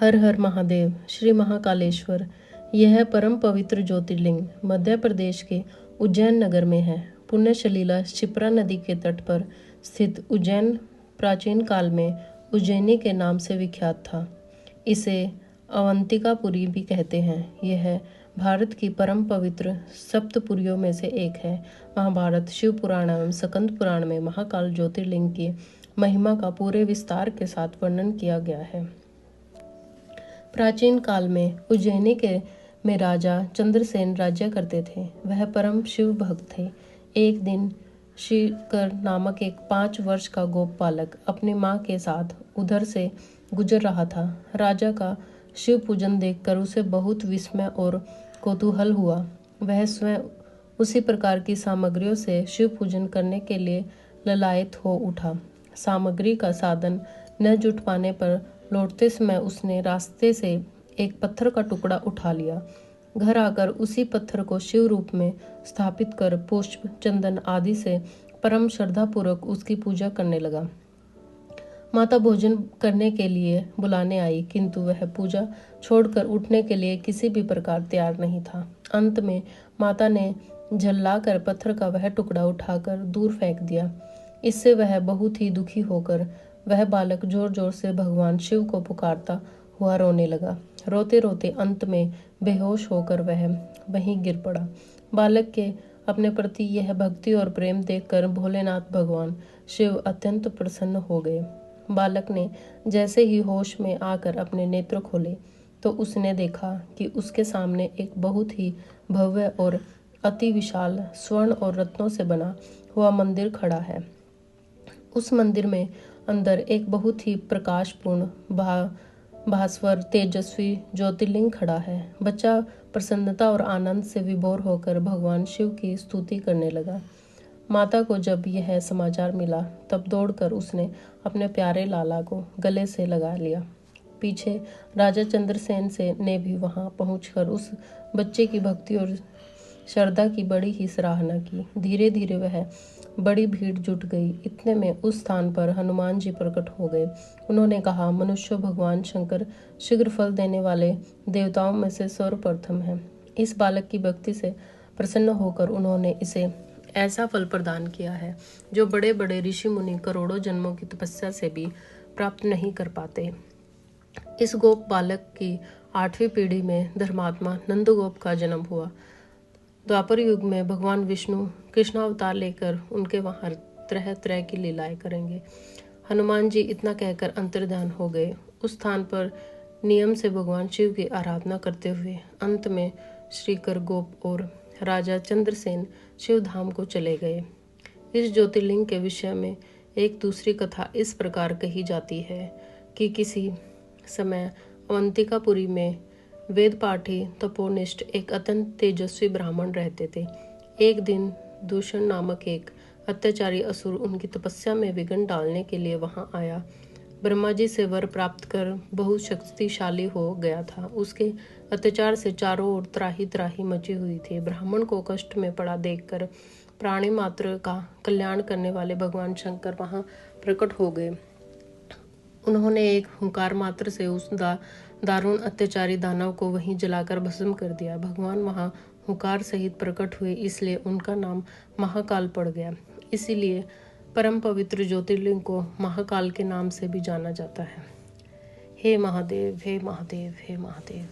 हर हर महादेव। श्री महाकालेश्वर यह परम पवित्र ज्योतिर्लिंग मध्य प्रदेश के उज्जैन नगर में है। पुण्य सलीला क्षिप्रा नदी के तट पर स्थित उज्जैन प्राचीन काल में उज्जैनी के नाम से विख्यात था। इसे अवंतिकापुरी भी कहते हैं। यह भारत की परम पवित्र सप्तपुरियों में से एक है। महाभारत, शिव पुराण एवं स्कंद पुराण में महाकाल ज्योतिर्लिंग की महिमा का पूरे विस्तार के साथ वर्णन किया गया है। प्राचीन काल में उज्जैनी के में राजा चंद्रसेन राज्य करते थे। वह परम शिव भक्त थे। एक दिन शिकर नामक एक 5 वर्ष का गोप बालक अपनी माँ के साथ उधर से गुजर रहा था। राजा का शिव पूजन देखकर उसे बहुत विस्मय और कौतूहल हुआ। वह स्वयं उसी प्रकार की सामग्रियों से शिव पूजन करने के लिए ललायत हो उठा। सामग्री का साधन न जुट पाने पर लौटते समय उसने रास्ते से एक पत्थर का टुकड़ा उठा लिया। घर आकर उसी पत्थर को शिव रूप में स्थापित कर पुष्प, चंदन आदि से परम श्रद्धापूर्वक उसकी पूजा करने लगा। माता भोजन करने के लिए बुलाने आई, किंतु वह पूजा छोड़कर उठने के लिए किसी भी प्रकार तैयार नहीं था। अंत में माता ने झल्लाकर पत्थर का वह टुकड़ा उठाकर दूर फेंक दिया। इससे वह बहुत ही दुखी होकर वह बालक जोर जोर से भगवान शिव को पुकारता हुआ रोने लगा। रोते रोते अंत में बेहोश होकर वह वहीं गिर पड़ा। बालक के अपने प्रति यह भक्ति और प्रेम देखकर भोलेनाथ भगवान शिव अत्यंत प्रसन्न हो गए। बालक ने जैसे ही होश में आकर अपने नेत्र खोले तो उसने देखा कि उसके सामने एक बहुत ही भव्य और अति विशाल स्वर्ण और रत्नों से बना हुआ मंदिर खड़ा है। उस मंदिर में अंदर एक बहुत ही प्रकाशपूर्ण भास्वर तेजस्वी ज्योतिर्लिंग खड़ा है। बच्चा प्रसन्नता और आनंद से विभोर होकर भगवान शिव की स्तुति करने लगा। माता को जब यह समाचार मिला तब दौड़कर उसने अपने प्यारे लाला को गले से लगा लिया। पीछे राजा चंद्रसेन से ने भी वहां पहुंचकर उस बच्चे की भक्ति और श्रद्धा की बड़ी ही सराहना की। धीरे धीरे वह बड़ी भीड़ जुट गई। इतने में उस स्थान पर हनुमान जी प्रकट हो गए। उन्होंने कहा, मनुष्य भगवान शंकर शीघ्र फल देने वाले देवताओं में से सर्वप्रथम है। इस बालक की भक्ति से प्रसन्न होकर उन्होंने इसे ऐसा फल प्रदान किया है जो बड़े बड़े ऋषि मुनि करोड़ों जन्मों की तपस्या से भी प्राप्त नहीं कर पाते। इस गोप बालक की 8वीं पीढ़ी में धर्मात्मा नंदगोप का जन्म हुआ। द्वापर युग में भगवान विष्णु कृष्णावतार लेकर उनके वहां तरह तरह की लीलाएं करेंगे। हनुमान जी इतना कहकर अंतर्ध्यान हो गए। उस स्थान पर नियम से भगवान शिव की आराधना करते हुए अंत में श्रीकर गोप और राजा चंद्रसेन शिव धाम को चले गए। इस ज्योतिर्लिंग के विषय में एक दूसरी कथा इस प्रकार कही जाती है कि किसी समय अवंतिकापुरी में वेद पाठी तपोनिष्ठ एक अत्यंत तेजस्वी ब्राह्मण रहते थे। एक दिन दूषण नामक एक अत्याचारी असुर उनकी तपस्या में विघ्न डालने के लिए वहां आया। ब्रह्मा जी से वर प्राप्त कर बहुत शक्तिशाली हो गया था। उसके अत्याचार से चारों ओर त्राही त्राही मची हुई थी। ब्राह्मण को कष्ट में पड़ा देखकर प्राणी मात्र का कल्याण करने वाले भगवान शंकर वहां प्रकट हो गए। उन्होंने एक हुंकार मात्र से उस दारुण अत्याचारी दानव को वहीं जलाकर भस्म कर दिया। भगवान वहां हुंकार सहित प्रकट हुए, इसलिए उनका नाम महाकाल पड़ गया। इसीलिए परम पवित्र ज्योतिर्लिंग को महाकाल के नाम से भी जाना जाता है। हे महादेव, हे महादेव, हे महादेव।